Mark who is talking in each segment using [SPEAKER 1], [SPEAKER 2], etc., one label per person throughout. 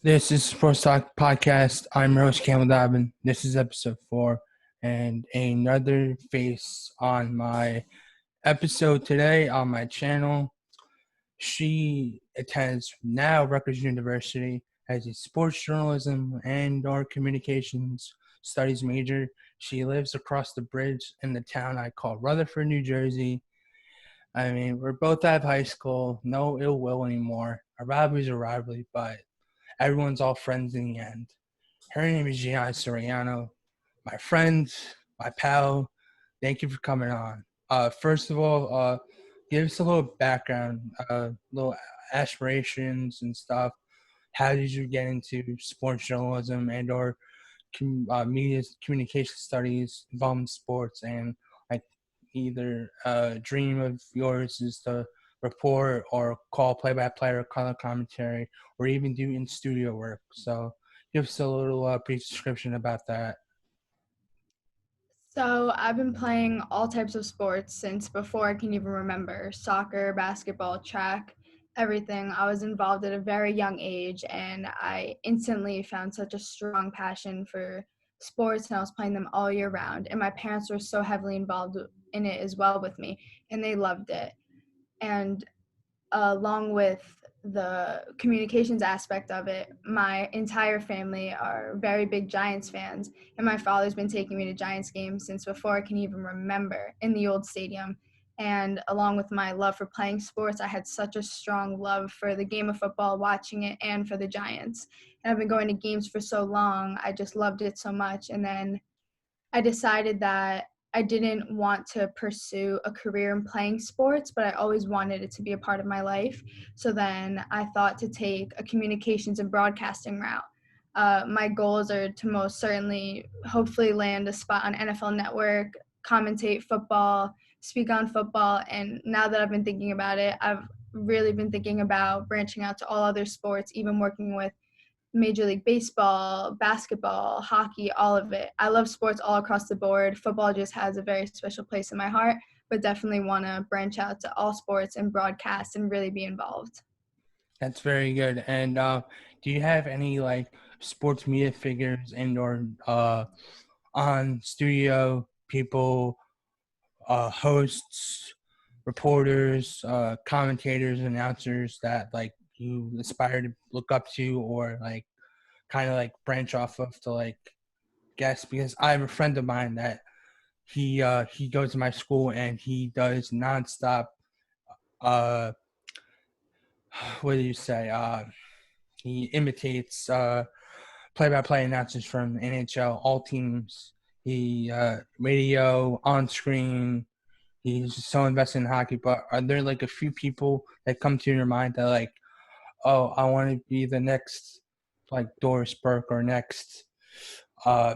[SPEAKER 1] This is Sports Talk Podcast. I'm Rose Campbell Dobbin. This is episode 4 and another face on my episode today on my channel. She attends now Rutgers University as a sports journalism and or communications studies major. She lives across the bridge in the town I call Rutherford, New Jersey. I mean, we're both out of high school, no ill will anymore. A rivalry's a rivalry, but everyone's all friends in the end. Her name is Gianna Suriano. My friend, my pal, thank you for coming on. First of all, give us a little background, little aspirations and stuff. How did you get into sports journalism and or media communication studies involving sports? And like either a dream of yours is to report or call play-by-play or color commentary or even do in-studio work. So give us a little brief description about that.
[SPEAKER 2] So I've been playing all types of sports since before I can even remember. Soccer, basketball, track, everything. I was involved at a very young age, and I instantly found such a strong passion for sports, and I was playing them all year round. And my parents were so heavily involved in it as well with me, and they loved it. And along with the communications aspect of it, my entire family are very big Giants fans, and my father's been taking me to Giants games since before I can even remember in the old stadium. And along with my love for playing sports, I had such a strong love for the game of football, watching it, and for the Giants. And I've been going to games for so long, I just loved it so much. And then I decided that I didn't want to pursue a career in playing sports, but I always wanted it to be a part of my life. So then I thought to take a communications and broadcasting route. My goals are to most certainly, hopefully, land a spot on NFL Network, commentate football, speak on football. And now that I've been thinking about it, I've really been thinking about branching out to all other sports, even working with Major League Baseball, basketball, hockey, all of it. I love sports all across the board. Football just has a very special place in my heart, but definitely want to branch out to all sports and broadcast and really be involved.
[SPEAKER 1] That's very good. And do you have any like sports media figures and or on studio people, hosts, reporters, commentators, announcers that like you aspire to look up to or like kind of like branch off of to like guess? Because I have a friend of mine that he goes to my school and he does nonstop uh what do you say he imitates play-by-play announcers from NHL all teams. He radio on screen. He's just so invested in hockey. But are there like a few people that come to your mind that like, oh, I want to be the next like Doris Burke or next uh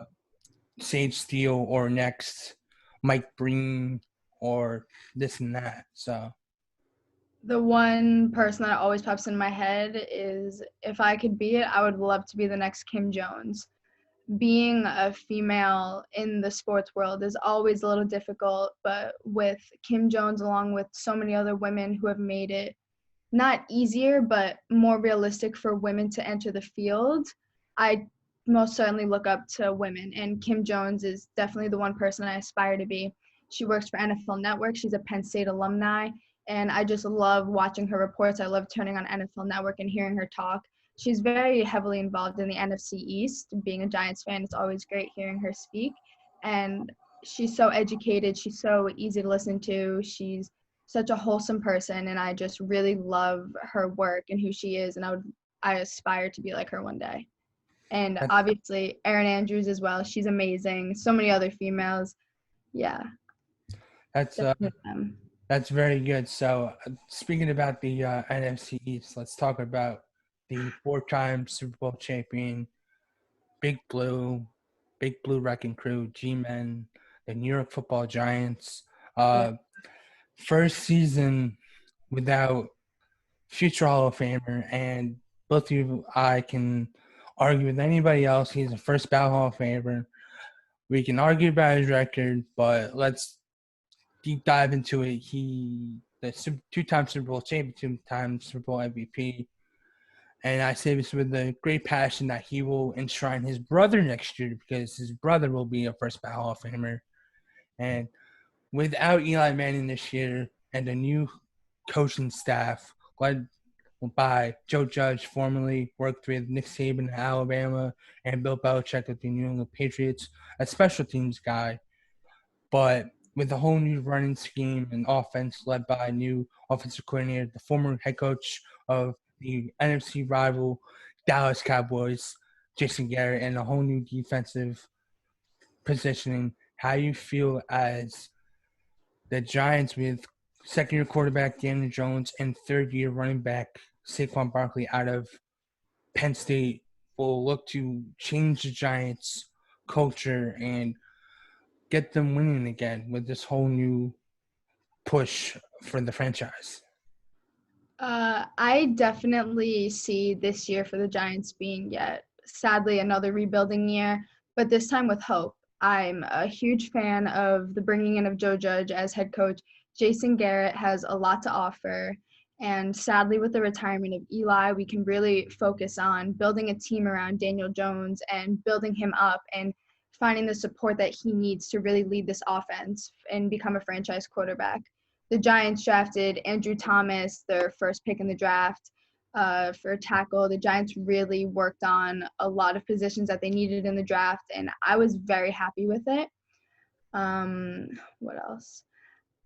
[SPEAKER 1] Sage Steele or next Mike Breen or this and that. So
[SPEAKER 2] The one person that always pops in my head is if I could be it, I would love to be the next Kim Jones. Being a female in the sports world is always a little difficult, but with Kim Jones, along with so many other women who have made it not easier, but more realistic for women to enter the field, I most certainly look up to women. And Kim Jones is definitely the one person I aspire to be. She works for NFL Network. She's a Penn State alumni. And I just love watching her reports. I love turning on NFL Network and hearing her talk. She's very heavily involved in the NFC East. Being a Giants fan, it's always great hearing her speak. And she's so educated. She's so easy to listen to. She's such a wholesome person, and I just really love her work and who she is, and I aspire to be like her one day. And
[SPEAKER 1] that's
[SPEAKER 2] obviously Erin Andrews as well. She's amazing. So many other females. Yeah,
[SPEAKER 1] that's uh,
[SPEAKER 2] definitely them.
[SPEAKER 1] that's very good. So speaking about the NFC East, let's talk about the four-time Super Bowl champion, Big Blue, Big Blue Wrecking Crew, G-Men, the New York Football Giants.
[SPEAKER 2] Yeah.
[SPEAKER 1] Uh, First season without future Hall of Famer, and both of you, I can argue with anybody else. He's a first ballot Hall of Famer. We can argue about his record, but let's deep dive into it. He, the two-time Super Bowl champion, two-time Super Bowl MVP, And I say this with a great passion that he will enshrine his brother next year because his brother will be a first ballot Hall of Famer. And without Eli Manning this year and a new coaching staff led by Joe Judge, formerly worked with Nick Saban at Alabama, and Bill Belichick at the New England Patriots, a special teams guy, but with a whole new running scheme and offense led by a new offensive coordinator, the former head coach of the NFC rival Dallas Cowboys, Jason Garrett, and a whole new defensive positioning, how you feel as the Giants with second-year quarterback Daniel Jones and third-year running back Saquon Barkley out of Penn State will look to change the Giants' culture and get them winning again with this whole new push for the franchise.
[SPEAKER 2] I definitely see this year for the Giants being yet sadly another rebuilding year, but this time with hope. I'm a huge fan of the bringing in of Joe Judge as head coach. Jason Garrett has a lot to offer, and sadly with the retirement of Eli, we can really focus on building a team around Daniel Jones and building him up and finding the support that he needs to really lead this offense and become a franchise quarterback. The Giants drafted Andrew Thomas, their first pick in the draft, for tackle. The Giants really worked on a lot of positions that they needed in the draft, and I was very happy with it. What else?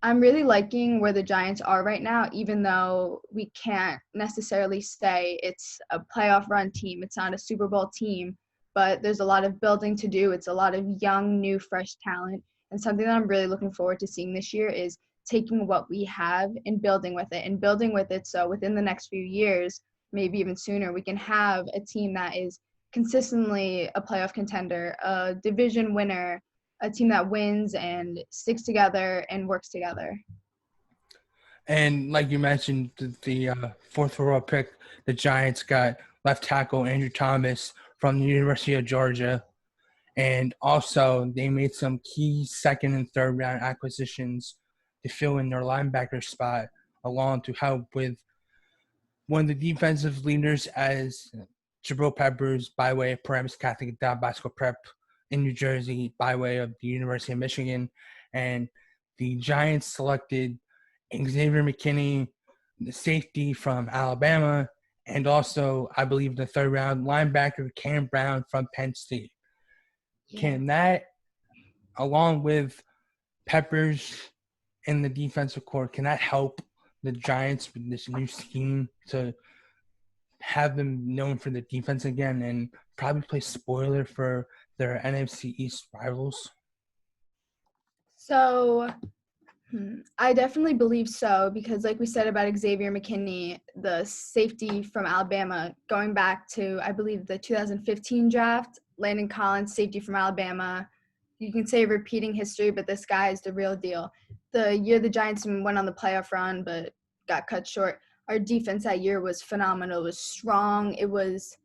[SPEAKER 2] I'm really liking where the Giants are right now, even though we can't necessarily say it's a playoff run team. It's not a Super Bowl team, but there's a lot of building to do. It's a lot of young, new, fresh talent. And something that I'm really looking forward to seeing this year is taking what we have and building with it and building with it. So within the next few years, maybe even sooner, we can have a team that is consistently a playoff contender, a division winner, a team that wins and sticks together and works together.
[SPEAKER 1] And like you mentioned, the fourth overall pick, the Giants got left tackle Andrew Thomas from the University of Georgia. And also, they made some key second and third round acquisitions to fill in their linebacker spot, along to help with one of the defensive leaders as Jabril Peppers by way of Paramus Catholic Bicycle Prep in New Jersey by way of the University of Michigan. And the Giants selected Xavier McKinney, the safety from Alabama, and also, I believe, the third round linebacker Cam Brown from Penn State.
[SPEAKER 2] Yeah.
[SPEAKER 1] Can that, along with Peppers in the defensive core, can that help the Giants with this new scheme to have them known for the defense again and probably play spoiler for their NFC East rivals?
[SPEAKER 2] So I definitely believe so because, like we said about Xavier McKinney, the safety from Alabama, going back to, I believe, the 2015 draft, Landon Collins, safety from Alabama. You can say repeating history, but this guy is the real deal. The year the Giants went on the playoff run but got cut short, our defense that year was phenomenal. It was strong. It was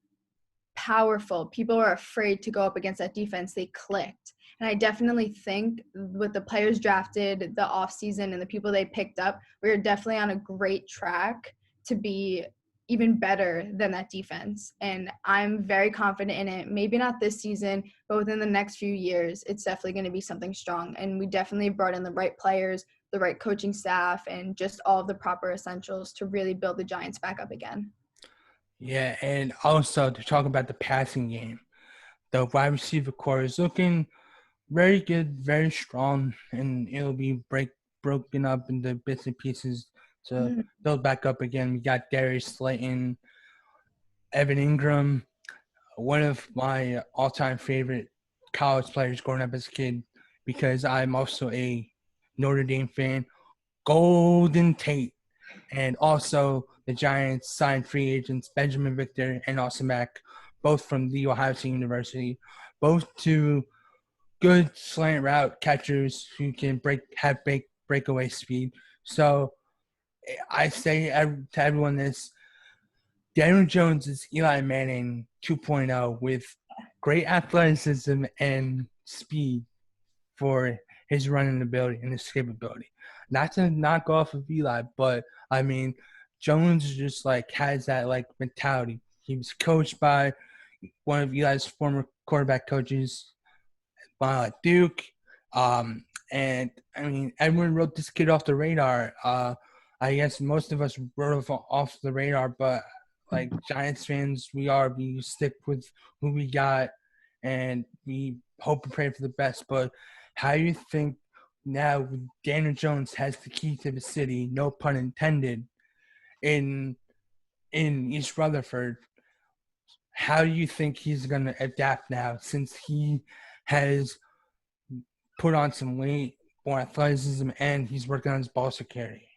[SPEAKER 2] powerful. People were afraid to go up against that defense. They clicked. And I definitely think with the players drafted, the offseason, and the people they picked up, we are definitely on a great track to be even better than that defense. And I'm very confident in it. Maybe not this season, but within the next few years, it's definitely going to be something strong. And we definitely brought in the right players, the right coaching staff, and just all of the proper essentials to really build the Giants back up again.
[SPEAKER 1] Yeah, and also to talk about the passing game, the wide receiver core is looking very good, very strong, and it'll be broken up into bits and pieces to build back up again. We got Darius Slayton, Evan Ingram, one of my all-time favorite college players growing up as a kid because I'm also a Notre Dame fan. Golden Tate. And also the Giants signed free agents Benjamin Victor and Austin Mack, both from the Ohio State University, both two good slant route catchers who can have breakaway speed. So I say to everyone this, Daniel Jones is Eli Manning 2.0 with great athleticism and speed for his running ability and his capability. Not to knock off of Eli, but I mean, Jones just like has that like mentality. He was coached by one of Eli's former quarterback coaches, Duke. And I mean, everyone wrote this kid off the radar. I guess most of us wrote off the radar, but like Giants fans, we stick with who we got, and we hope and pray for the best. But how do you think now Daniel Jones has the key to the city, no pun intended, in East Rutherford? How do you think he's going to adapt now since he has put on some weight, more athleticism, and he's working on his ball security?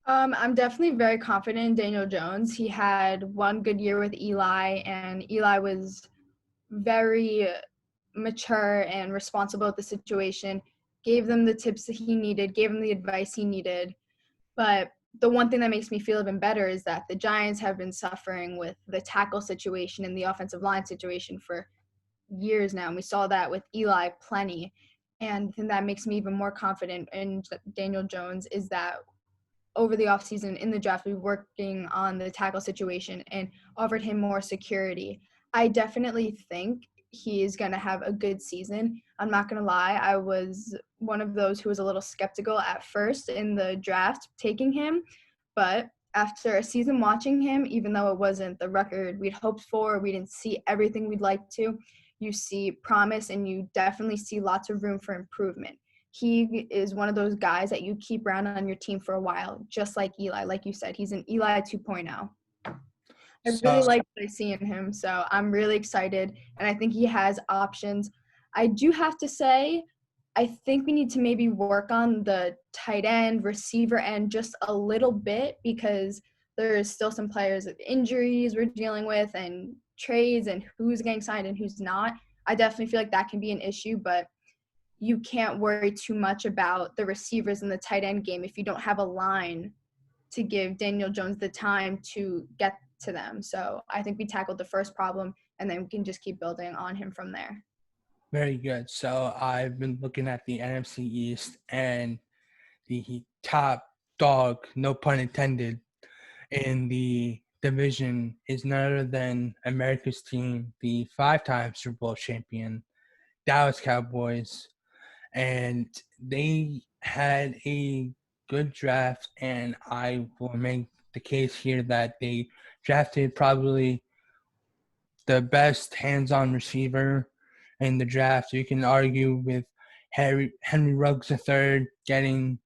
[SPEAKER 2] I'm definitely very confident in Daniel Jones. He had one good year with Eli, and Eli was very mature and responsible with the situation, gave them the tips that he needed, gave him the advice he needed. But the one thing that makes me feel even better is that the Giants have been suffering with the tackle situation and the offensive line situation for years now. And we saw that with Eli plenty. And the thing that makes me even more confident in Daniel Jones is that over the offseason in the draft, we were working on the tackle situation and offered him more security. I definitely think he is going to have a good season. I'm not going to lie. I was one of those who was a little skeptical at first in the draft taking him, but after a season watching him, even though it wasn't the record we'd hoped for, we didn't see everything we'd like to, you see promise and you definitely see lots of room for improvement. He is one of those guys that you keep around on your team for a while, just like Eli. Like you said, he's an Eli 2.0. I really
[SPEAKER 1] So
[SPEAKER 2] like what I see in him, so I'm really excited, and I think he has options. I do have to say, I think we need to maybe work on the tight end, receiver end just a little bit because there's still some players with injuries we're dealing with and trades and who's getting signed and who's not. I definitely feel like that can be an issue, but you can't worry too much about the receivers in the tight end game if you don't have a line to give Daniel Jones the time to get to them. So I think we tackled the first problem, and then we can just keep building on him from there.
[SPEAKER 1] very good. So I've been looking at the NFC East, and the top dog, no pun intended, in the division is none other than America's team, the 5-time Super Bowl champion, Dallas Cowboys. And they had a good draft, and I will make the case here that they drafted probably the best hands-on receiver in the draft. You can argue with Henry Ruggs III getting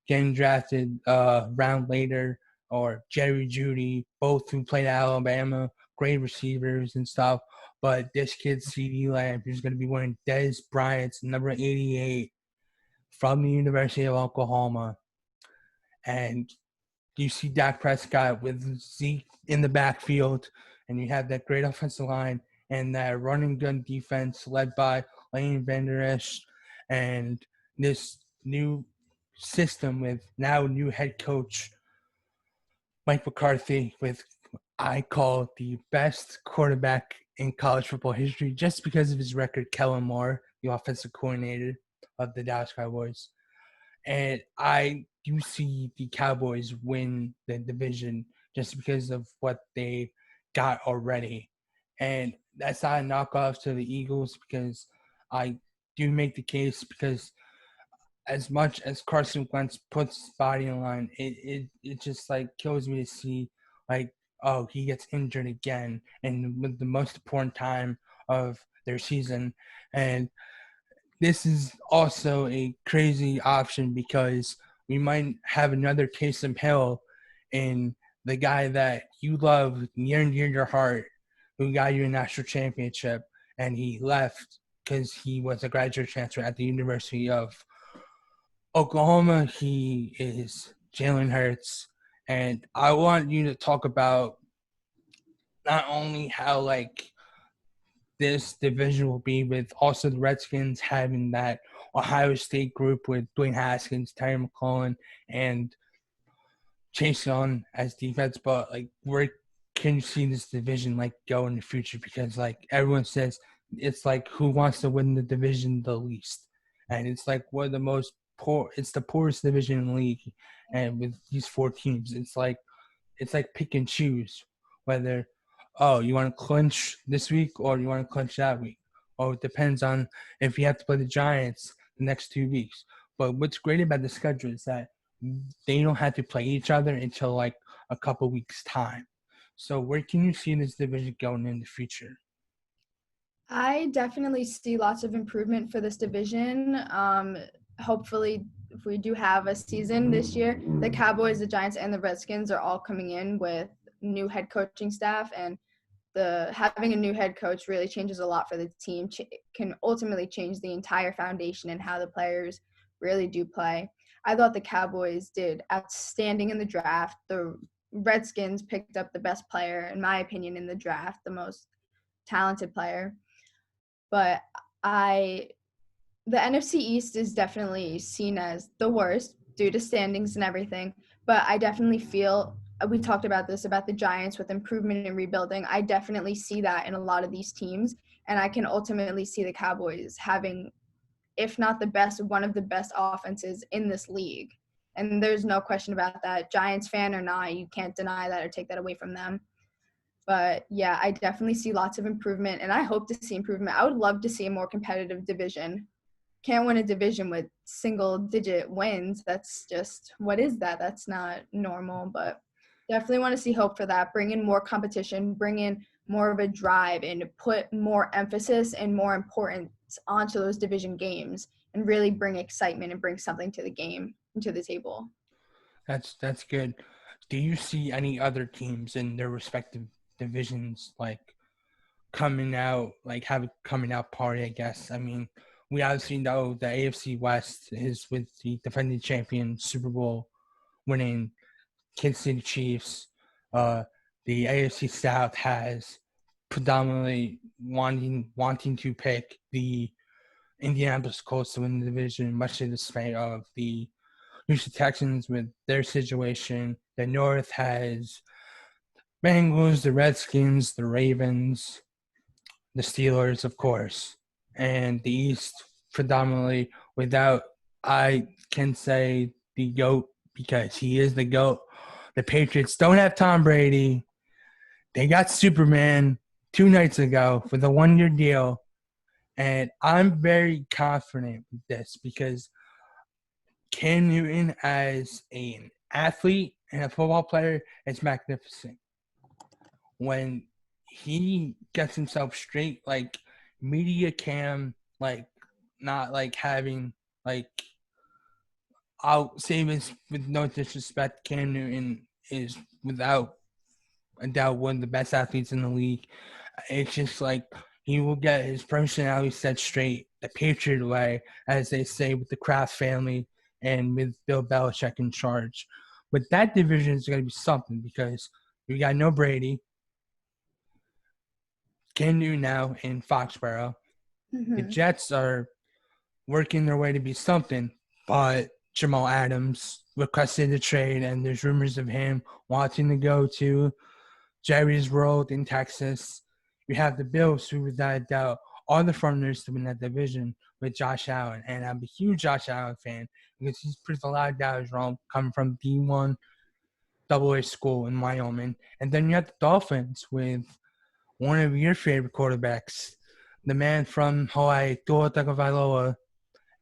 [SPEAKER 1] drafted round later, or Jerry Judy, both who played at Alabama, great receivers and stuff. But this kid, CeeDee Lamb, who's going to be wearing Dez Bryant's number 88 from the University of Oklahoma. And you see Dak Prescott with Zeke in the backfield, and you have that great offensive line and that running gun defense led by Lane Vander Esch, and this new system with now new head coach Mike McCarthy, with I call the best quarterback in college football history just because of his record, Kellen Moore, the offensive coordinator of the Dallas Cowboys. And I do see the Cowboys win the division just because of what they got already. And that's not a knockoff to the Eagles, because I do make the case, because as much as Carson Wentz puts his body in line, it just like kills me to see, like, oh, he gets injured again and with the most important time of their season. And this is also a crazy option because we might have another Taysom Hill in the guy that you love near and dear to your heart, who got you a national championship, and he left because he was a graduate transfer at the University of Oklahoma. He is Jalen Hurts. And I want you to talk about not only how, like, this division will be, with also the Redskins having that Ohio State group with Dwayne Haskins, Terry McLaurin, and Chase Young as defense. But like, where can you see this division like go in the future? Because like everyone says, it's like who wants to win the division the least, and it's like one of the most poor. It's the poorest division in the league, and with these 4 teams, it's like pick and choose whether oh, you want to clinch this week or you want to clinch that week. Or it depends on if you have to play the Giants the next 2 weeks. But what's great about the schedule is that they don't have to play each other until like a couple weeks' time. So where can you see this division going in the future?
[SPEAKER 2] I definitely see lots of improvement for this division. Hopefully, if we do have a season this year, the Cowboys, the Giants, and the Redskins are all coming in with new head coaching staff, and the having a new head coach really changes a lot for the team. Can ultimately change the entire foundation and how the players really do play. I thought the Cowboys did outstanding in the draft. The Redskins picked up the best player, in my opinion, in the draft, the most talented player. But I the NFC East is definitely seen as the worst due to standings and everything. But I definitely feel we talked about this about the Giants with improvement and rebuilding. I definitely see that in a lot of these teams, and I can ultimately see the Cowboys having, if not the best, one of the best offenses in this league. And there's no question about that. Giants fan or not, you can't deny that or take that away from them. But yeah, I definitely see lots of improvement, and I hope to see improvement. I would love to see a more competitive division. Can't win a division with single digit wins. That's just, what is that? That's not normal, but definitely want to see hope for that. Bring in more competition, bring in more of a drive, and put more emphasis and more importance onto those division games and really bring excitement and bring something to the game and to the table.
[SPEAKER 1] That's good. Do you see any other teams in their respective divisions like coming out, like have a coming out party, I guess? I mean, we obviously know the AFC West is with the defending champion Super Bowl winning Kansas City Chiefs. Uh, the AFC South has predominantly wanting to pick the Indianapolis Colts to win the division, much to the dismay of the Houston Texans with their situation. The North has Bengals, the Redskins, the Ravens, the Steelers, of course, and the East predominantly without, I can say, the GOAT because he is the GOAT. The Patriots don't have Tom Brady. They got Superman 2 nights ago with a 1-year deal. And I'm very confident with this because Cam Newton as an athlete and a football player is magnificent. When he gets himself straight, like media Cam, like not like having like, I'll say this with no disrespect, Cam Newton is without a doubt one of the best athletes in the league. It's just like he will get his personality set straight the Patriot way, as they say, with the Kraft family and with Bill Belichick in charge. But that division is going to be something because we got no Brady, Cam Newton now in Foxborough. The
[SPEAKER 2] Mm-hmm.
[SPEAKER 1] Jets are working their way to be something, but Jamal Adams requested a trade, and there's rumors of him wanting to go to Jerry's World in Texas. You have the Bills, who without a doubt are the frontrunners to win that division with Josh Allen. And I'm a huge Josh Allen fan because he's proved a lot of doubters wrong coming from D1 AA school in Wyoming. And then you have the Dolphins with one of your favorite quarterbacks, the man from Hawaii, Tua Tagovailoa.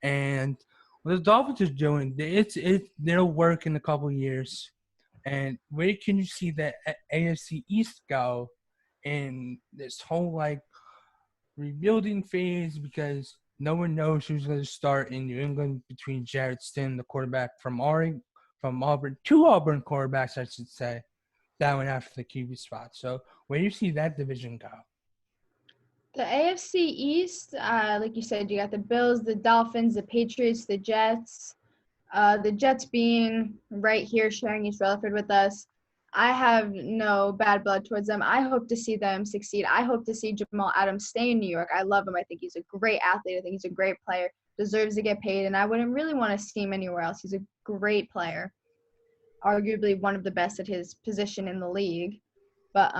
[SPEAKER 1] And what the Dolphins are doing, they'll work in a couple of years. And where can you see the AFC East go in this whole like rebuilding phase? Because no one knows who's going to start in New England between Jarrett Stidham, the quarterback from Auburn, two Auburn quarterbacks, I should say, that went after the QB spot. So where do you see that division go?
[SPEAKER 2] The AFC East, like you said, you got the Bills, the Dolphins, the Patriots, the Jets. The Jets being right here sharing East Rutherford with us. I have no bad blood towards them. I hope to see them succeed. I hope to see Jamal Adams stay in New York. I love him. I think he's a great athlete. I think he's a great player, deserves to get paid, and I wouldn't really want to see him anywhere else. He's a great player, arguably one of the best at his position in the league. But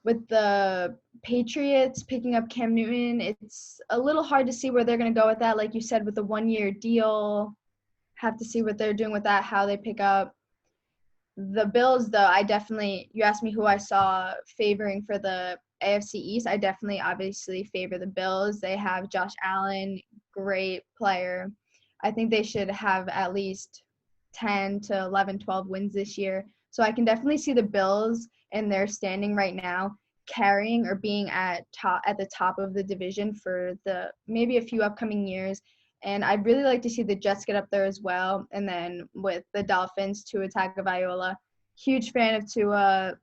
[SPEAKER 2] with the Patriots picking up Cam Newton, it's a little hard to see where they're going to go with that. Like you said, with the 1-year deal, have to see what they're doing with that, how they pick up The Bills, though, you asked me who I saw favoring for the AFC East. I definitely obviously favor the Bills. They have Josh Allen, great player. I think they should have at least 10 to 11, 12 wins this year. So I can definitely see the Bills and their standing right now carrying or being at the top of the division for the maybe a few upcoming years. And I'd really like to see the Jets get up there as well. And then with the Dolphins, Tua Tagovailoa. Huge fan of Tua.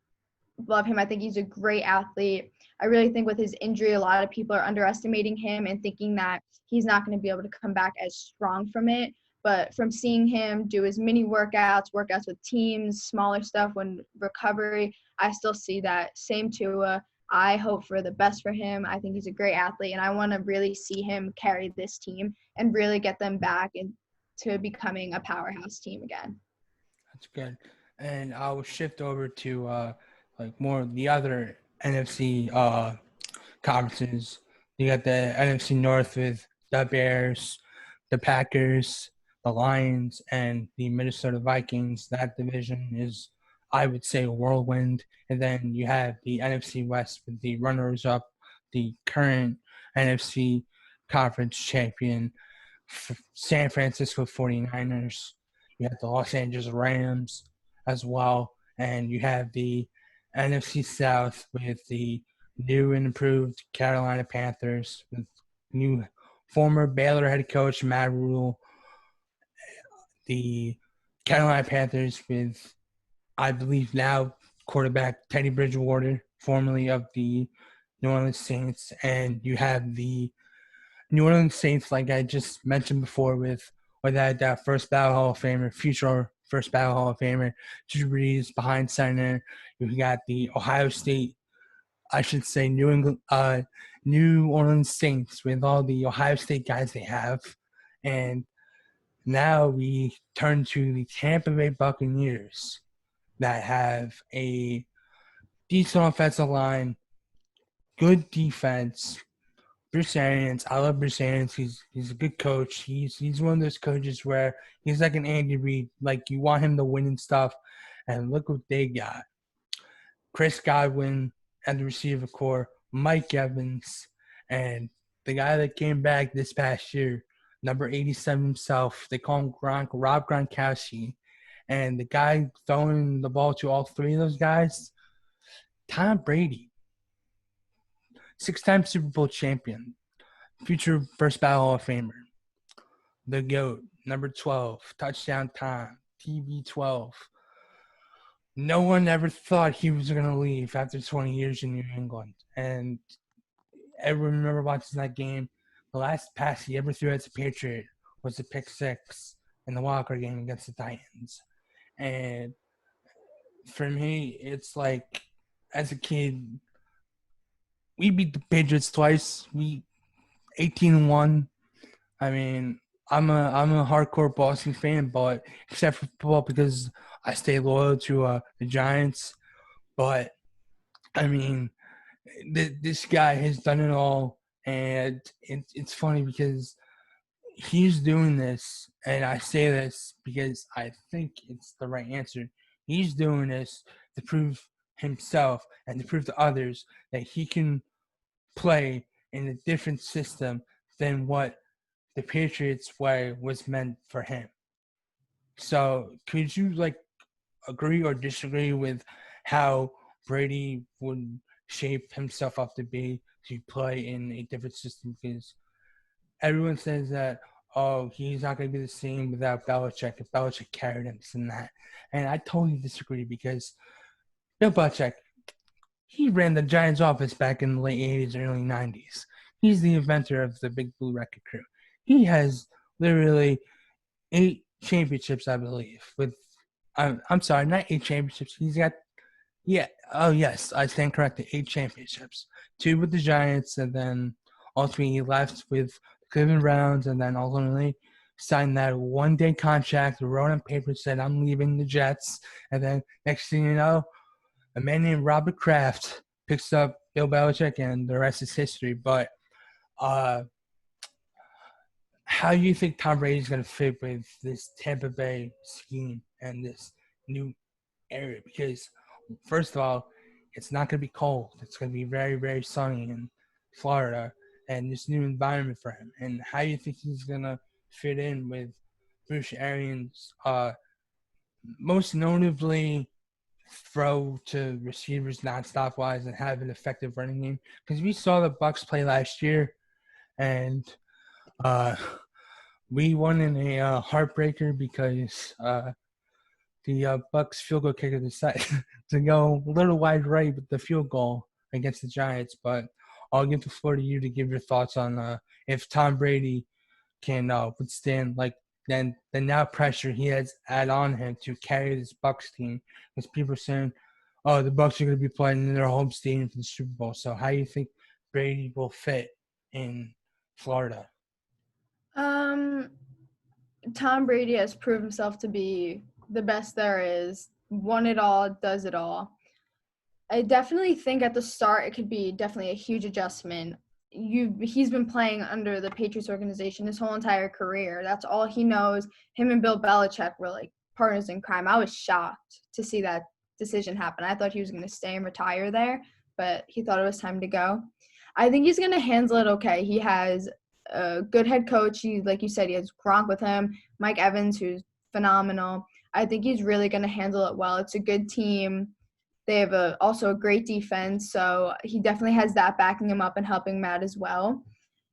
[SPEAKER 2] Love him. I think he's a great athlete. I really think with his injury, a lot of people are underestimating him and thinking that he's not going to be able to come back as strong from it. But from seeing him do his mini workouts with teams, smaller stuff when recovery, I still see that same Tua. I hope for the best for him. I think he's a great athlete, and I want to really see him carry this team and really get them back into becoming a powerhouse team again.
[SPEAKER 1] That's good. And I'll shift over to like more of the other NFC conferences. You got the NFC North with the Bears, the Packers, the Lions, and the Minnesota Vikings. That division is, I would say, a whirlwind. And then you have the NFC West with the runners up, the current NFC conference champion, San Francisco 49ers. You have the Los Angeles Rams as well. And you have the NFC South with the new and improved Carolina Panthers with new former Baylor head coach Matt Rule. The Carolina Panthers with, I believe now, quarterback Teddy Bridgewater, formerly of the New Orleans Saints. And you have the New Orleans Saints, like I just mentioned before, with that first ballot Hall of Famer, future first ballot Hall of Famer, Drew Brees behind center. You got the Ohio State, I should say, New Orleans Saints with all the Ohio State guys they have, and now we turn to the Tampa Bay Buccaneers that have a decent offensive line, good defense. Bruce Arians, I love Bruce Arians. He's a good coach. He's one of those coaches where he's like an Andy Reid. Like you want him to win and stuff. And look what they got: Chris Godwin at the receiver core, Mike Evans, and the guy that came back this past year, number 87 himself. They call him Rob Gronkowski, and the guy throwing the ball to all three of those guys, Tom Brady, 6-time Super Bowl champion, future first ballot Hall of Famer, the GOAT, number 12, touchdown time, TB12. No one ever thought he was going to leave after 20 years in New England. And I remember watching that game. The last pass he ever threw as a Patriot was a pick six in the Walker game against the Titans. And for me, it's like, as a kid, we beat the Patriots twice. We 18-1. I mean, I'm a hardcore Boston fan, but except for football because I stay loyal to the Giants. But I mean, this guy has done it all, and it's funny because he's doing this, and I say this because I think it's the right answer. He's doing this to prove himself and to prove to others that he can play in a different system than what the Patriots way was meant for him. So could you agree or disagree with how Brady would shape himself up to play in a different system? Because everyone says that, oh, he's not going to be the same without Belichick. If Belichick carried him, this and that. And I totally disagree because Bill Belichick, he ran the Giants office back in the late 80s, early 90s. He's the inventor of the Big Blue Record Crew. He has literally 8 championships, I believe. I'm sorry, not 8 championships. He's got, yeah, oh yes, I stand corrected. 8 championships, 2 with the Giants, and then ultimately he left with the Cleveland Browns, and then ultimately signed that 1-day contract, wrote on paper, said I'm leaving the Jets, and then next thing you know, a man named Robert Kraft picks up Bill Belichick, and the rest is history. But how do you think Tom Brady is going to fit with this Tampa Bay scheme and this new area because, first of all, it's not going to be cold. It's going to be very, very sunny in Florida and this new environment for him. And how do you think he's going to fit in with Bruce Arians? Most notably, throw to receivers nonstop wise and have an effective running game because we saw the Bucks play last year and uh, we won in a heartbreaker because the Bucks field goal kicker decided to go a little wide right with the field goal against the Giants. But I'll give the floor to you to give your thoughts on if Tom Brady can withstand then the now pressure he has add on him to carry this Bucks team. Because people are saying, "Oh, the Bucks are going to be playing in their home stadium for the Super Bowl." So how do you think Brady will fit in Florida?
[SPEAKER 2] Um, Tom Brady has proved himself to be the best there is. Won it all, does it all. I definitely think at the start it could be definitely a huge adjustment. He's been playing under the Patriots organization his whole entire career. That's all he knows. Him and Bill Belichick were like partners in crime. I was shocked to see that decision happen. I thought he was going to stay and retire there, but he thought it was time to go. I think he's going to handle it okay. He has a good head coach. Like you said, he has Gronk with him, Mike Evans, who's phenomenal. I think he's really going to handle it well. It's a good team. They have also a great defense, so he definitely has that backing him up and helping him out as well.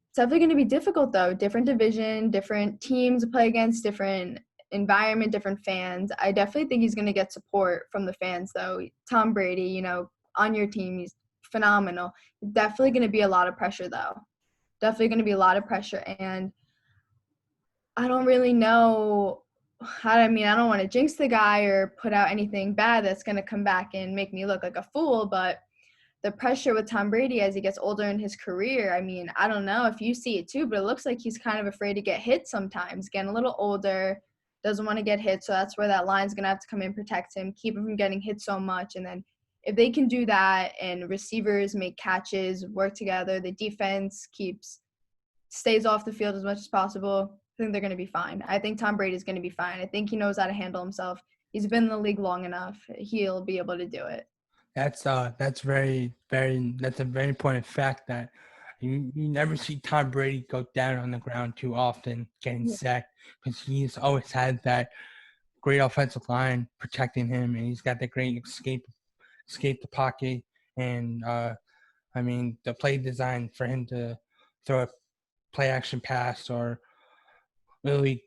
[SPEAKER 2] It's definitely going to be difficult, though. Different division, different teams to play against, different environment, different fans. I definitely think he's going to get support from the fans, though. Tom Brady, on your team, he's phenomenal. Definitely going to be a lot of pressure, though. Definitely going to be a lot of pressure, and I don't really know I don't want to jinx the guy or put out anything bad that's going to come back and make me look like a fool, but the pressure with Tom Brady as he gets older in his career, I don't know if you see it too, but it looks like he's kind of afraid to get hit sometimes, getting a little older, doesn't want to get hit, so that's where that line's going to have to come in, protect him, keep him from getting hit so much, and then if they can do that and receivers make catches, work together, the defense stays off the field as much as possible, I think they're going to be fine. I think Tom Brady's going to be fine. I think he knows how to handle himself. He's been in the league long enough. He'll be able to do it.
[SPEAKER 1] That's that's a very important fact that you never see Tom Brady go down on the ground too often getting
[SPEAKER 2] Yeah.
[SPEAKER 1] sacked because he's always had that great offensive line protecting him and he's got that great escape the pocket and the play design for him to throw a play action pass or literally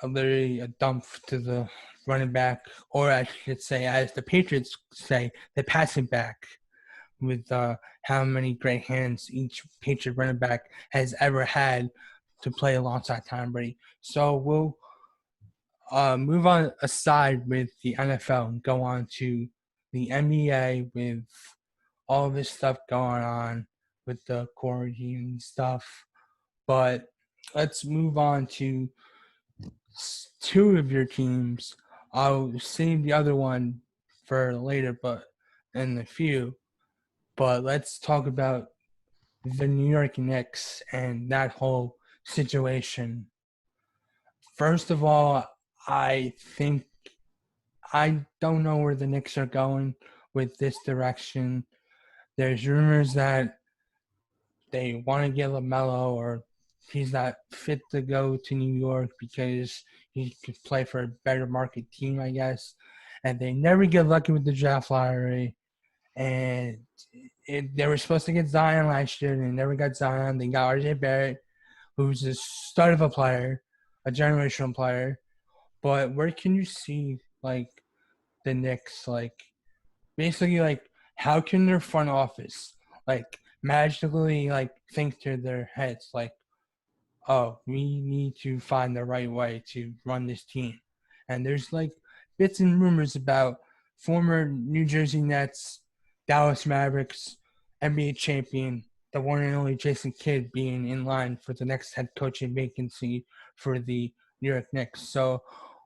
[SPEAKER 1] literally a dump to the running back, or I should say, as the Patriots say, the passing back. With how many great hands each Patriot running back has ever had to play alongside Tom Brady. So we'll move on aside with the NFL and go on to the NBA with all this stuff going on with the quarantine stuff. But let's move on to two of your teams. I'll save the other one for later, but in a few. But let's talk about the New York Knicks and that whole situation. First of all, I think I don't know where the Knicks are going with this direction. There's rumors that they want to get LaMelo or he's not fit to go to New York because he could play for a better market team, I guess. And they never get lucky with the draft lottery. And they were supposed to get Zion last year, and they never got Zion. They got RJ Barrett, who's a stud of a player, a generational player. But where can you see the Knicks basically how can their front office magically think to their heads oh, we need to find the right way to run this team. And there's bits and rumors about former New Jersey Nets, Dallas Mavericks, NBA champion, the one and only Jason Kidd being in line for the next head coaching vacancy for the New York Knicks. So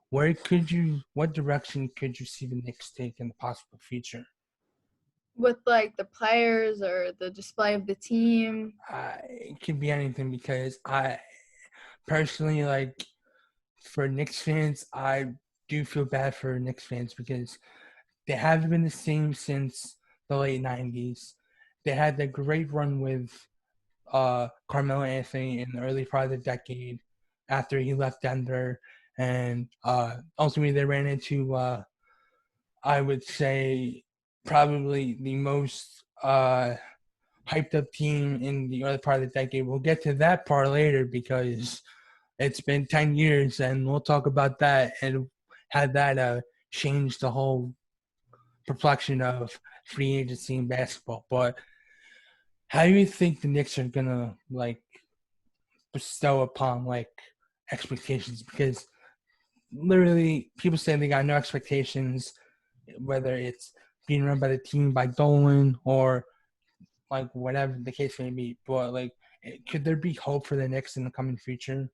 [SPEAKER 1] what direction could you see the Knicks take in the possible future?
[SPEAKER 2] With the players or the display of the team.
[SPEAKER 1] It could be anything because I personally for Knicks fans, I do feel bad for Knicks fans because they haven't been the same since the late 90s. They had the great run with Carmelo Anthony in the early part of the decade after he left Denver. And ultimately, they ran into, I would say, probably the most hyped up team in the early part of the decade. We'll get to that part later because it's been 10 years, and we'll talk about that and how that changed the whole complexion of free agency in basketball. But how do you think the Knicks are gonna bestow upon expectations? Because literally, people say they got no expectations, whether it's being run by the team by Dolan or whatever the case may be. But could there be hope for the Knicks in the coming future?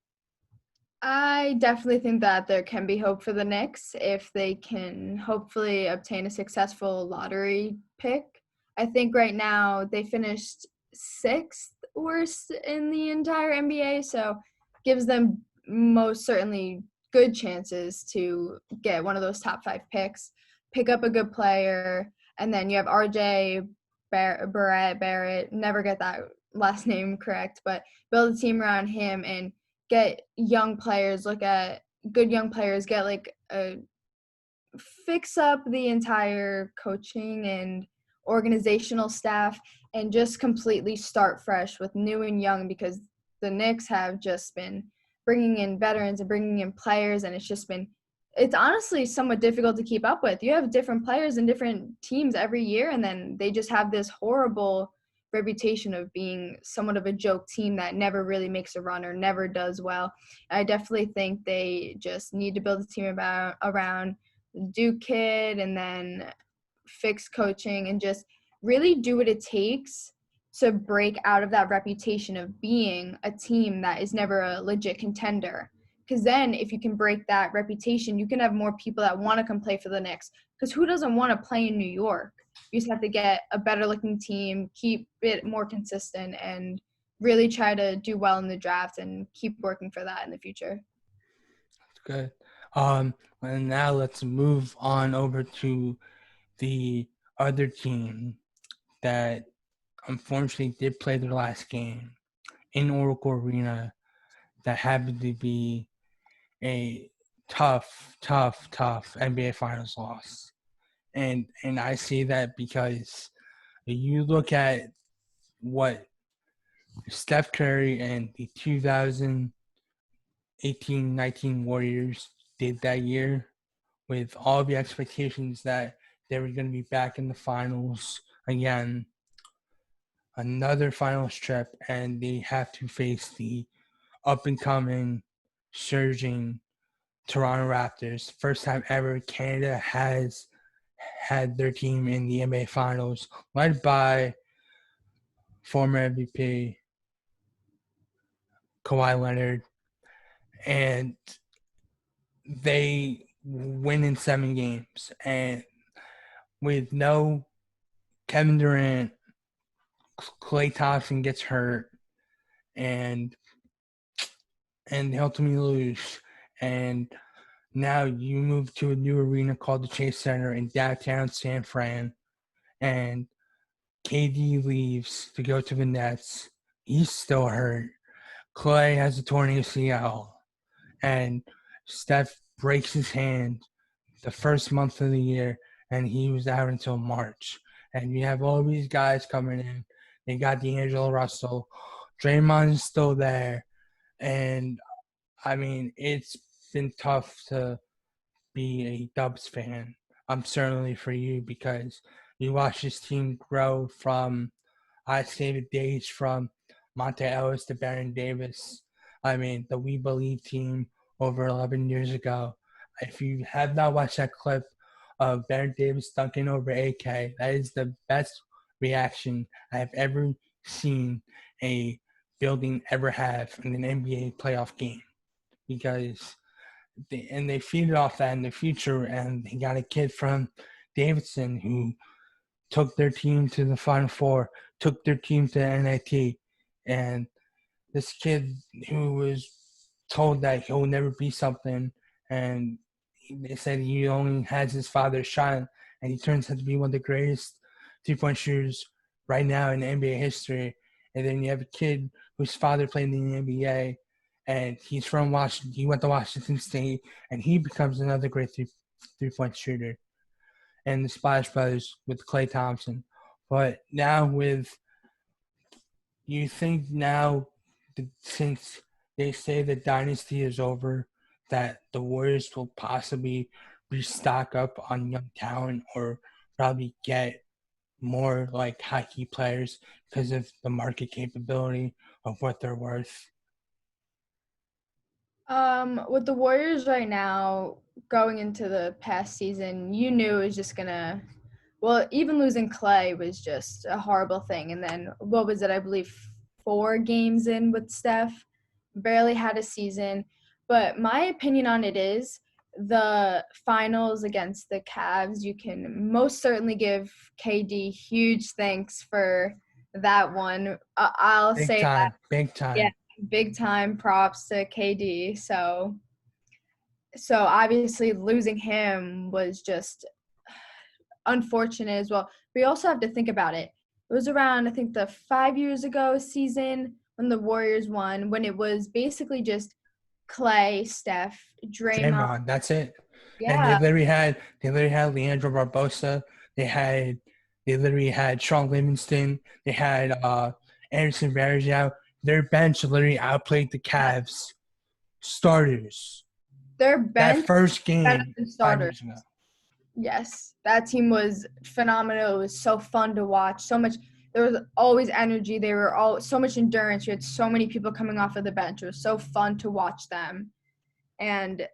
[SPEAKER 2] I definitely think that there can be hope for the Knicks if they can hopefully obtain a successful lottery pick. I think right now they finished sixth worst in the entire NBA, so gives them most certainly good chances to get one of those top 5 picks, pick up a good player, and then you have RJ Barrett, never get that last name correct, but build a team around him and get young players, look at good young players, get fix up the entire coaching and organizational staff and just completely start fresh with new and young, because the Knicks have just been bringing in veterans and bringing in players, and it's honestly somewhat difficult to keep up with. You have different players in different teams every year, and then they just have this horrible reputation of being somewhat of a joke team that never really makes a run or never does well. I definitely think they just need to build a team around Duke kid and then fix coaching and just really do what it takes to break out of that reputation of being a team that is never a legit contender. Because then if you can break that reputation, you can have more people that want to come play for the Knicks. Because who doesn't want to play in New York? You just have to get a better looking team, keep it more consistent, and really try to do well in the draft and keep working for that in the future.
[SPEAKER 1] Good. And now let's move on over to the other team that unfortunately did play their last game in Oracle Arena. That happened to be a tough NBA Finals loss. And I say that because you look at what Steph Curry and the 2018-19 Warriors did that year, with all the expectations that they were going to be back in the finals again, another finals trip, and they have to face the up and coming, surging Toronto Raptors. First time ever Canada has had their team in the NBA Finals, led by former MVP Kawhi Leonard, and they win in 7 games. And with no Kevin Durant, Klay Thompson gets hurt, and they ultimately lose. And now you move to a new arena called the Chase Center in downtown San Fran, and KD leaves to go to the Nets. He's still hurt. Klay has a torn ACL, and Steph breaks his hand the first month of the year, and he was out until March. And you have all these guys coming in. They got D'Angelo Russell. Draymond is still there. And, I mean, it's been tough to be a Dubs fan. I'm certainly for you because you watch this team grow from, I'd say, the days from Monte Ellis to Baron Davis. I mean, the We Believe team over 11 years ago. If you have not watched that clip of Baron Davis dunking over AK, that is the best reaction I have ever seen a building ever have in an NBA playoff game, because they feeded off that in the future, and they got a kid from Davidson who took their team to the Final Four, took their team to NIT, and this kid who was told that he'll never be something, and they said he only has his father's shine, and he turns out to be one of the greatest 3-point shooters right now in NBA history. And then you have a kid whose father played in the NBA, and he's from Washington. He went to Washington State, and he becomes another great three-point shooter. And the Splash Brothers with Klay Thompson. But now you think now, since they say the dynasty is over, that the Warriors will possibly restock up on young talent or probably get more like hockey players because of the market capability of what they're worth?
[SPEAKER 2] With the Warriors right now, going into the past season, you knew it was just gonna. Well, even losing Clay was just a horrible thing. And then what was it? I believe 4 games in with Steph, barely had a season. But my opinion on it is the finals against the Cavs. You can most certainly give KD huge thanks for that one. I'll
[SPEAKER 1] Big
[SPEAKER 2] say that.
[SPEAKER 1] time, big
[SPEAKER 2] Yeah,
[SPEAKER 1] time.
[SPEAKER 2] big time props to KD. So obviously losing him was just unfortunate as well. We also have to think about it. It was around, I think, the 5 years ago season when the Warriors won, when it was basically just Clay, Steph, Draymond.
[SPEAKER 1] Draymond, that's it. And
[SPEAKER 2] Yeah,
[SPEAKER 1] they literally had Leandro Barbosa. They literally had Sean Livingston. They had Anderson Varejao. Their bench literally outplayed the Cavs starters
[SPEAKER 2] their
[SPEAKER 1] that
[SPEAKER 2] bench
[SPEAKER 1] first
[SPEAKER 2] better
[SPEAKER 1] game
[SPEAKER 2] than
[SPEAKER 1] 5 years
[SPEAKER 2] starters.
[SPEAKER 1] ago.
[SPEAKER 2] Yes, that team was phenomenal. It was so fun to watch. So much. There was always energy. They were all so much endurance. You had so many people coming off of the bench. It was so fun to watch them. And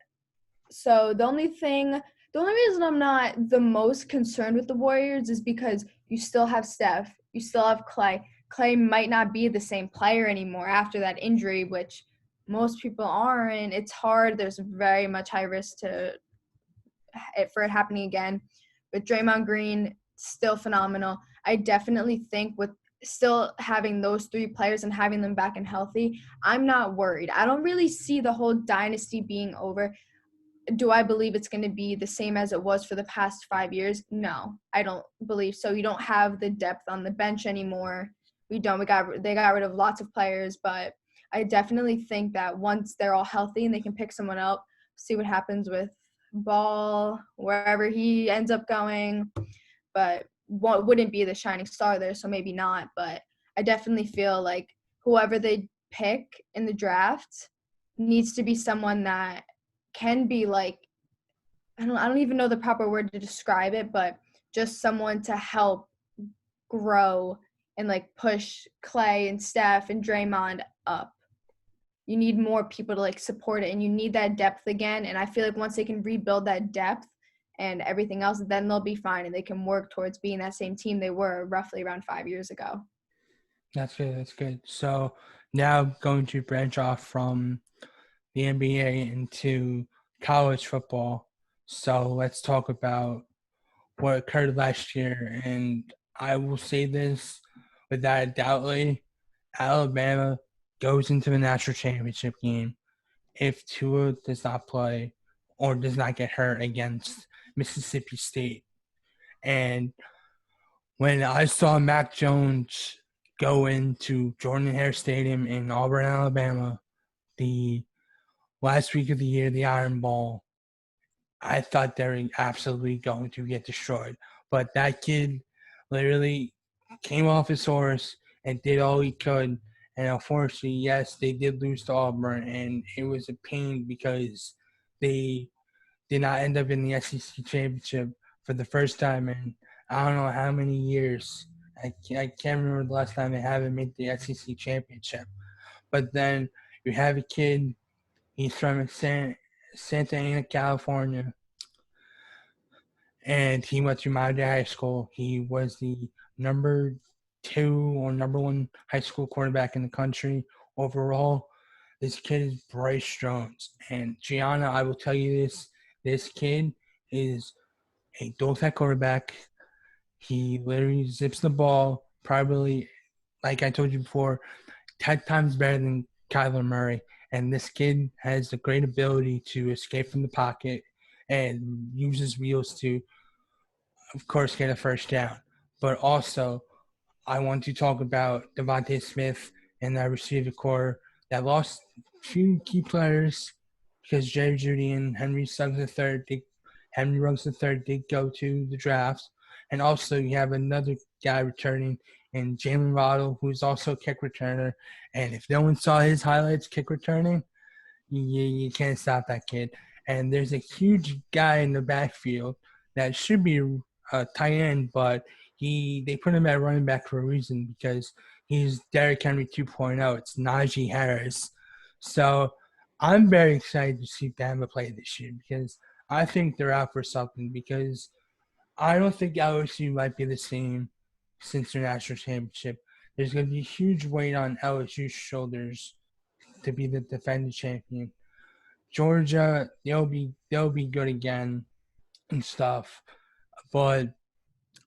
[SPEAKER 2] so the only reason I'm not the most concerned with the Warriors is because you still have Steph, you still have Clay. Clay might not be the same player anymore after that injury, which most people aren't. It's hard. There's very much high risk for it happening again. But Draymond Green, still phenomenal. I definitely think with still having those 3 players and having them back and healthy, I'm not worried. I don't really see the whole dynasty being over. Do I believe it's going to be the same as it was for the past 5 years? No, I don't believe so. You don't have the depth on the bench anymore. We don't. They got rid of lots of players, but I definitely think that once they're all healthy and they can pick someone up, see what happens with Ball wherever he ends up going. But what wouldn't be the shining star there, so maybe not. But I definitely feel like whoever they pick in the draft needs to be someone that can be like I don't even know the proper word to describe it, but just someone to help grow and like push Clay and Steph and Draymond up. You need more people to like support it, and you need that depth again. And I feel like once they can rebuild that depth and everything else, then they'll be fine and they can work towards being that same team they were roughly around 5 years ago.
[SPEAKER 1] That's good. That's good. So now going to branch off from the NBA into college football. So let's talk about what occurred last year. And I will say this without a doubtly, Alabama goes into the national championship game if Tua does not play or does not get hurt against Mississippi State. And when I saw Mac Jones go into Jordan Hare Stadium in Auburn, Alabama, the last week of the year, the Iron Bowl, I thought they were absolutely going to get destroyed. But that kid literally came off his horse and did all he could. And unfortunately, yes, they did lose to Auburn, and it was a pain because they did not end up in the SEC championship for the first time in I don't know how many years. I can't remember the last time they haven't made the SEC championship. But then you have a kid, he's from Santa Ana, California, and he went to Mater High School. He was the number 2 or number 1 high school quarterback in the country overall. This kid is Bryce Jones. And Gianna, I will tell you this kid is a dual threat quarterback. He literally zips the ball, probably, like I told you before, 10 times better than Kyler Murray. And this kid has the great ability to escape from the pocket and use his wheels to of course, get a first down. But also, I want to talk about Devontae Smith and that receiver core that lost a few key players because Jerry Jeudy and Henry Ruggs III did go to the draft. And also, you have another guy returning in Jalen Waddle, who's also a kick returner. And if no one saw his highlights kick returning, you can't stop that kid. And there's a huge guy in the backfield that should be a tight end, but they put him at running back for a reason because he's Derrick Henry 2.0. It's Najee Harris. So I'm very excited to see Bama play this year because I think they're out for something because I don't think LSU might be the same since their national championship. There's going to be a huge weight on LSU's shoulders to be the defending champion. Georgia, they'll be good again and stuff. But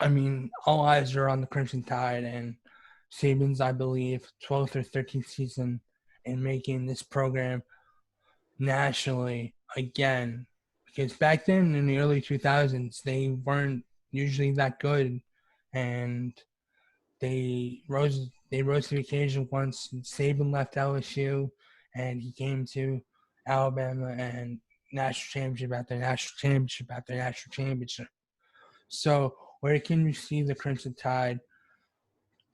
[SPEAKER 1] I mean, all eyes are on the Crimson Tide and Saban's, I believe, 12th or 13th season in making this program nationally again. Because back then in the early 2000s, they weren't usually that good, and they rose to the occasion once Saban left LSU and he came to Alabama and national championship after national championship after national championship. So where can you see the Crimson Tide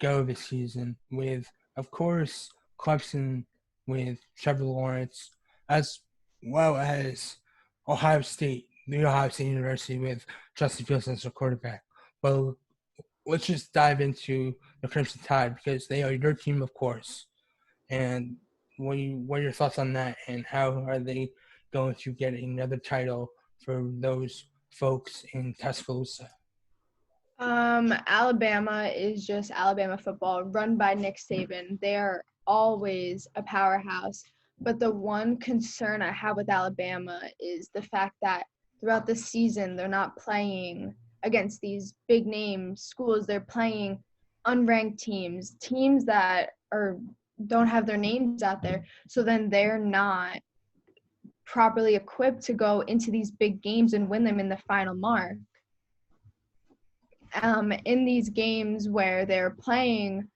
[SPEAKER 1] go this season with, of course, Clemson with Trevor Lawrence, as well as the Ohio State University with Justin Fields as their quarterback. But let's just dive into the Crimson Tide because they are your team, of course. And what are your thoughts on that? And how are they going to get another title for those folks in Tuscaloosa?
[SPEAKER 2] Alabama is just Alabama football, run by Nick Saban. They are always a powerhouse. But the one concern I have with Alabama is the fact that throughout the season, they're not playing against these big name schools. They're playing unranked teams that don't have their names out there. So then they're not properly equipped to go into these big games and win them in the final mark. In these games where they're playing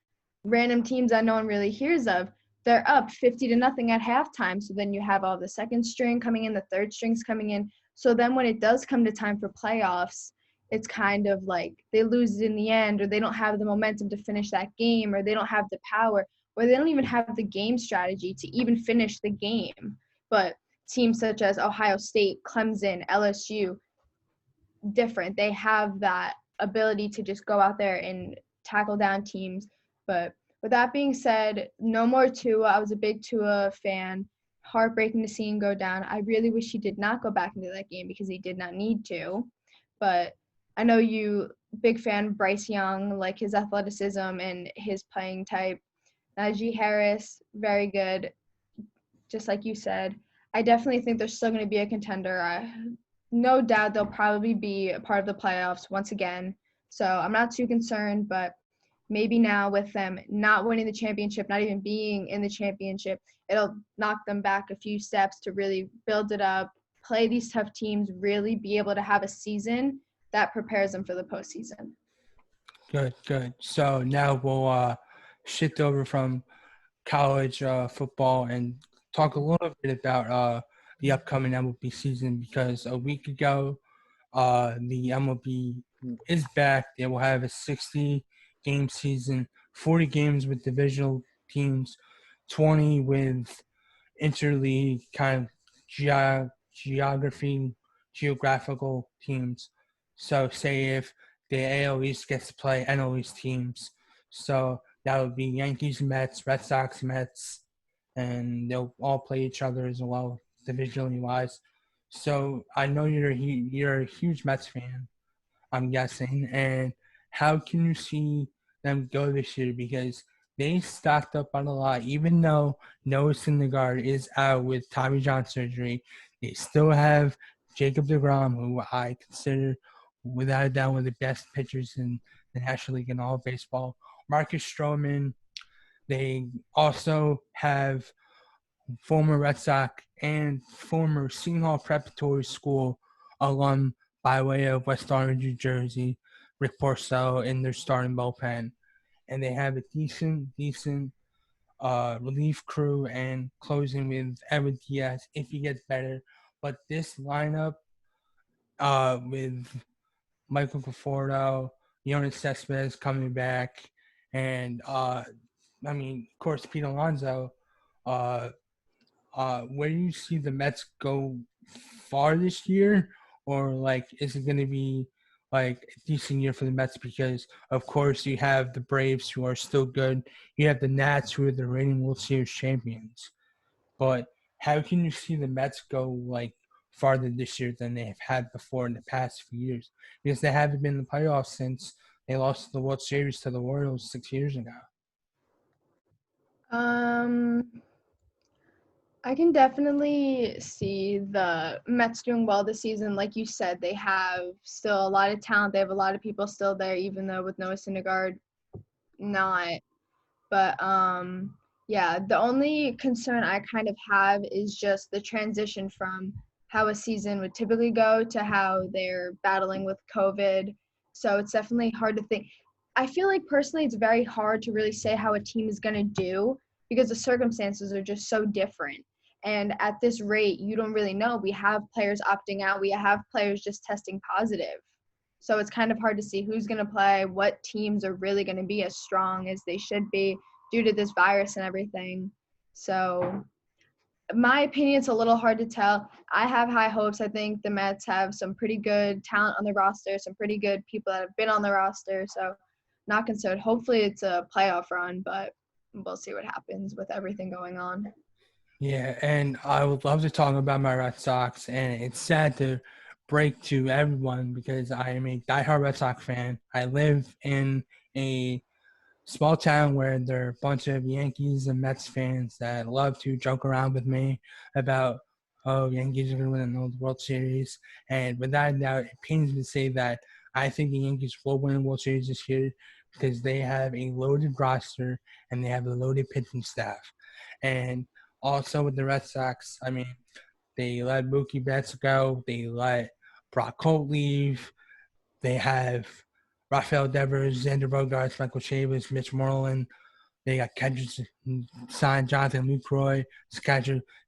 [SPEAKER 2] random teams that no one really hears of, they're up 50-0 at halftime. So then you have all the second string coming in, the third strings coming in. So then when it does come to time for playoffs, it's kind of like they lose it in the end, or they don't have the momentum to finish that game, or they don't have the power, or they don't even have the game strategy to even finish the game. But teams such as Ohio State, Clemson, LSU, different. They have that ability to just go out there and tackle down teams. But with that being said, no more Tua. I was a big Tua fan. Heartbreaking to see him go down. I really wish he did not go back into that game because he did not need to. But I know you, big fan Bryce Young, like his athleticism and his playing type. Najee Harris, very good. Just like you said, I definitely think they're still going to be a contender. No doubt they'll probably be a part of the playoffs once again. So I'm not too concerned, but maybe now with them not winning the championship, not even being in the championship, it'll knock them back a few steps to really build it up, play these tough teams, really be able to have a season that prepares them for the postseason.
[SPEAKER 1] Good, good. So now we'll shift over from college football and talk a little bit about the upcoming MLB season because a week ago, the MLB is back. They will have a 60-game season, 40 games with divisional teams, 20 with interleague kind of geographical teams. So say if the AL East gets to play NL East teams, so that would be Yankees, Mets, Red Sox, Mets, and they'll all play each other as well, divisionally wise. So I know you're a huge Mets fan, I'm guessing. And how can you see them go this year? Because they stocked up on a lot, even though Noah Syndergaard is out with Tommy John surgery. They still have Jacob DeGrom, who I consider without a doubt one of the best pitchers in the National League in all of baseball. Marcus Stroman. They also have former Red Sox and former Seton Hall Preparatory School alum by way of West Orange, New Jersey, Rick Porcello in their starting bullpen, and they have a decent relief crew and closing with Edwin Diaz if he gets better. But this lineup with Michael Conforto, Jonas Cespedes coming back, and of course, Pete Alonso. Uh, where do you see the Mets go far this year, or like is it going to be like a decent year for the Mets? Because of course you have the Braves who are still good, you have the Nats who are the reigning World Series champions. But how can you see the Mets go like farther this year than they have had before in the past few years? Because they haven't been in the playoffs since they lost the World Series to the Royals 6 years ago.
[SPEAKER 2] Um, I can definitely see the Mets doing well this season. Like you said, they have still a lot of talent. They have a lot of people still there, even though with Noah Syndergaard not. But yeah, the only concern I kind of have is just the transition from how a season would typically go to how they're battling with COVID. So it's definitely hard to think. I feel like personally it's very hard to really say how a team is going to do because the circumstances are just so different. And at this rate, you don't really know. We have players opting out, we have players just testing positive. So it's kind of hard to see who's going to play, what teams are really going to be as strong as they should be due to this virus and everything. So my opinion, it's a little hard to tell. I have high hopes. I think the Mets have some pretty good talent on the roster, some pretty good people that have been on the roster. So not concerned. Hopefully it's a playoff run, but we'll see what happens with everything going on.
[SPEAKER 1] Yeah, and I would love to talk about my Red Sox, and it's sad to break to everyone because I am a diehard Red Sox fan. I live in a small town where there are a bunch of Yankees and Mets fans that love to joke around with me about, oh, Yankees are going to win the World Series. And without a doubt, it pains me to say that I think the Yankees will win the World Series this year because they have a loaded roster and they have a loaded pitching staff. And also with the Red Sox, they let Mookie Betts go. They let Brock Holt leave. They have Rafael Devers, Xander Bogaerts, Michael Chavis, Mitch Moreland. They got Kendrick signed Jonathan Lucroy.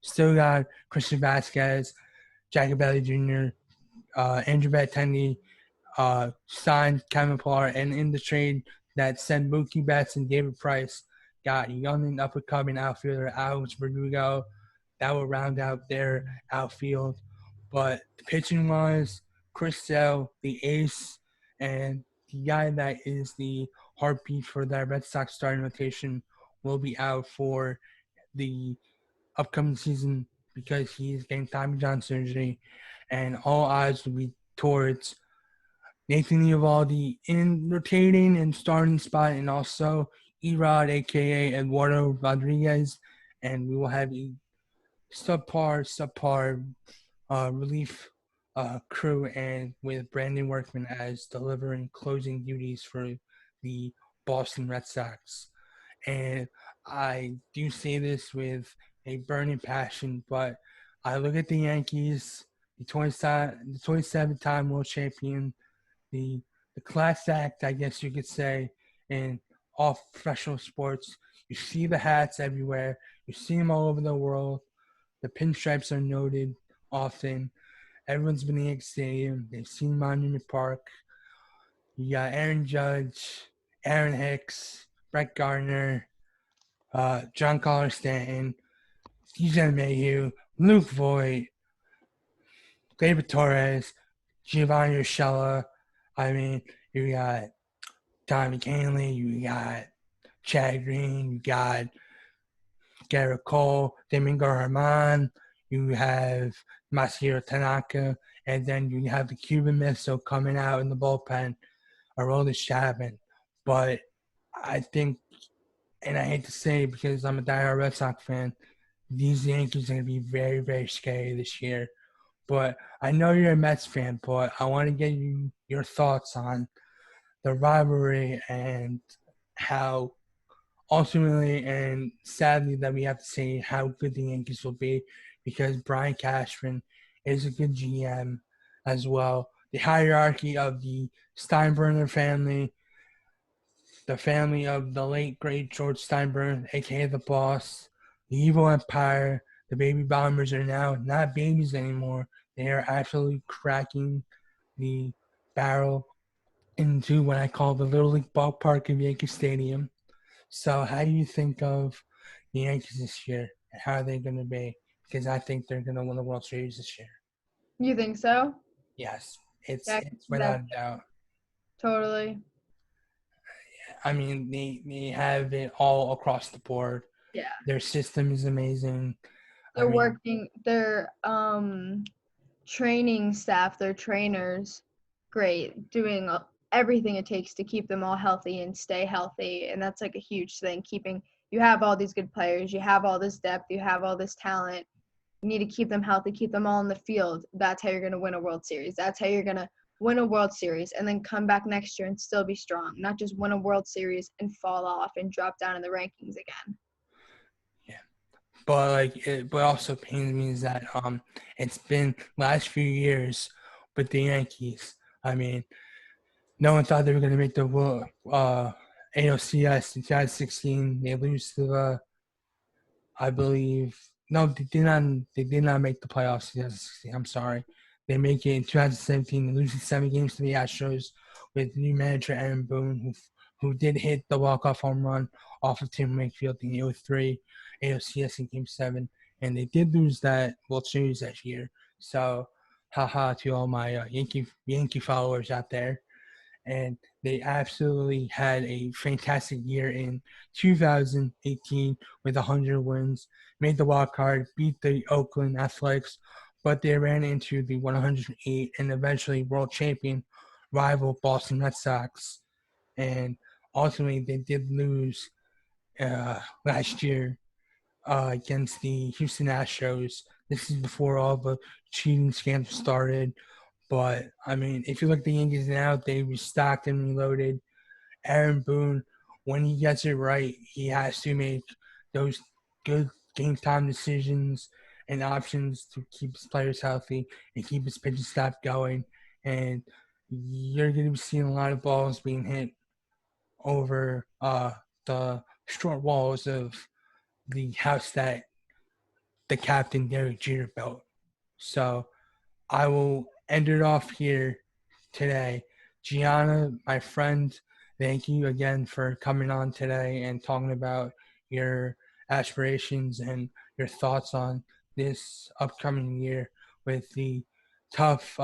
[SPEAKER 1] Still got Christian Vasquez, Jackie Bailey Jr., Andrew Benintendi, signed Kevin Pillar, and in the trade that sent Mookie Betts and David Price, got young and up and coming outfielder Alex Verdugo. That will round out their outfield. But pitching wise, Chris Sale, the ace, and the guy that is the heartbeat for that Red Sox starting rotation, will be out for the upcoming season because he's getting Tommy John surgery, and all eyes will be towards Nathan Eovaldi in rotating and starting spot, and also Erod, aka Eduardo Rodriguez, and we will have a subpar relief crew, and with Brandon Workman as delivering closing duties for the Boston Red Sox. And I do say this with a burning passion, but I look at the Yankees, the 27-time world champion, the the class act, I guess you could say, in all professional sports. You see the hats everywhere. You see them all over the world. The pinstripes are noted often. Everyone's been in the stadium. They've seen Monument Park. You got Aaron Judge, Aaron Hicks, Brett Gardner, John Collar Stanton, DJ Mayhew, Luke Voigt, David Torres, Giovanni Urshela. You got Tommy Canley, you got Chad Green, you got Garrett Cole, Domingo Herman, you have Masahiro Tanaka, and then you have the Cuban missile coming out in the bullpen, Aroldis Chapman. But I think, and I hate to say it because I'm a diehard Red Sox fan, these Yankees are going to be very, very scary this year. But I know you're a Mets fan, but I want to get your thoughts on the rivalry and how ultimately and sadly that we have to say how good the Yankees will be because Brian Cashman is a good GM as well. the hierarchy of the Steinbrenner family, the family of the late great George Steinbrenner, aka the boss, the evil empire. The baby bombers are now not babies anymore. They are actually cracking the barrel into what I call the Little League ballpark of Yankee Stadium. So, how do you think of the Yankees this year, and how are they going to be? Because I think they're going to win the World Series this year.
[SPEAKER 2] You think so?
[SPEAKER 1] Yes, it's
[SPEAKER 2] Yeah, I can
[SPEAKER 1] it's
[SPEAKER 2] see that
[SPEAKER 1] without a doubt.
[SPEAKER 2] totally.
[SPEAKER 1] I mean, they have it all across the board.
[SPEAKER 2] Yeah.
[SPEAKER 1] Their system is amazing. I
[SPEAKER 2] They're
[SPEAKER 1] mean,
[SPEAKER 2] working their training staff, their trainers, great, doing everything it takes to keep them all healthy and stay healthy. And that's like a huge thing. You have all these good players, you have all this depth, you have all this talent. You need to keep them healthy, keep them all in the field. That's how you're going to win a World Series. That's how you're going to win a World Series and then come back next year and still be strong, not just win a World Series and fall off and drop down in the rankings again.
[SPEAKER 1] yeah. But what also pains me is that it's been last few years with the Yankees. I mean, no one thought they were going to make the ALCS in 2016. They lose to the, I believe, no, they did not. They did not make the playoffs in 2016. I'm sorry. They make it in 2017. They lose in 7 games to the Astros with new manager Aaron Boone, who did hit the walk-off home run off of Tim Wakefield in the 03 ALCS in Game 7. And they did lose that World Series that year. So, haha to all my Yankee followers out there. And they absolutely had a fantastic year in 2018 with 100 wins, made the wild card, beat the Oakland Athletics, but they ran into the 108 and eventually world champion rival Boston Red Sox. And ultimately, they did lose last year against the Houston Astros. This is before all the cheating scandals started. But I mean, if you look at the Yankees now, they restocked and reloaded. Aaron Boone, when he gets it right, he has to make those good game time decisions and options to keep his players healthy and keep his pitching staff going. And you're going to be seeing a lot of balls being hit over the short walls of the house that the captain Derek Jeter built. So I will end it off here today. Gianna, my friend, thank you again for coming on today and talking about your aspirations and your thoughts on this upcoming year with the tough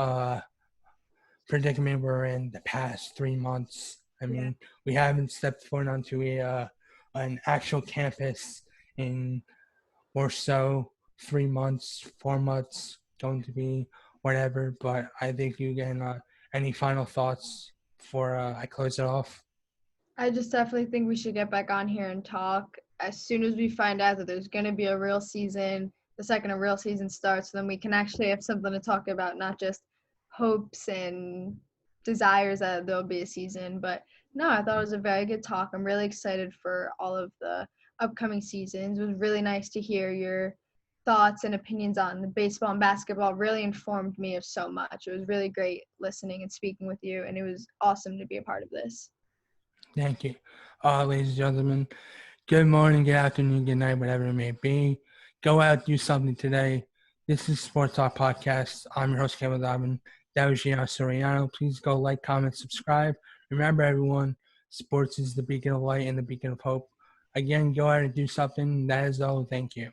[SPEAKER 1] predicament we're in the past 3 months. I
[SPEAKER 2] Yeah.
[SPEAKER 1] mean, we haven't stepped foot onto an actual campus in or so, 3 months, 4 months, going to be whatever. But I think you can. Any final thoughts before I close it off?
[SPEAKER 2] I just definitely think we should get back on here and talk as soon as we find out that there's going to be a real season. The second a real season starts, then we can actually have something to talk about, not just hopes and desires that there'll be a season. But no, I thought it was a very good talk. I'm really excited for all of the upcoming seasons. It was really nice to hear your thoughts and opinions on the baseball and basketball. Really informed me of so much. It was really great listening and speaking with you, and it was awesome to be a part of this.
[SPEAKER 1] Thank you. Ladies and gentlemen, good morning, good afternoon, good night, whatever it may be. Go out, do something today. This is Sports Talk Podcast. I'm your host, Kevin Dobbin. That was Gianna Suriano. Please go like, comment, subscribe. Remember, everyone, sports is the beacon of light and the beacon of hope. Again, go out and do something. That is all. Thank you.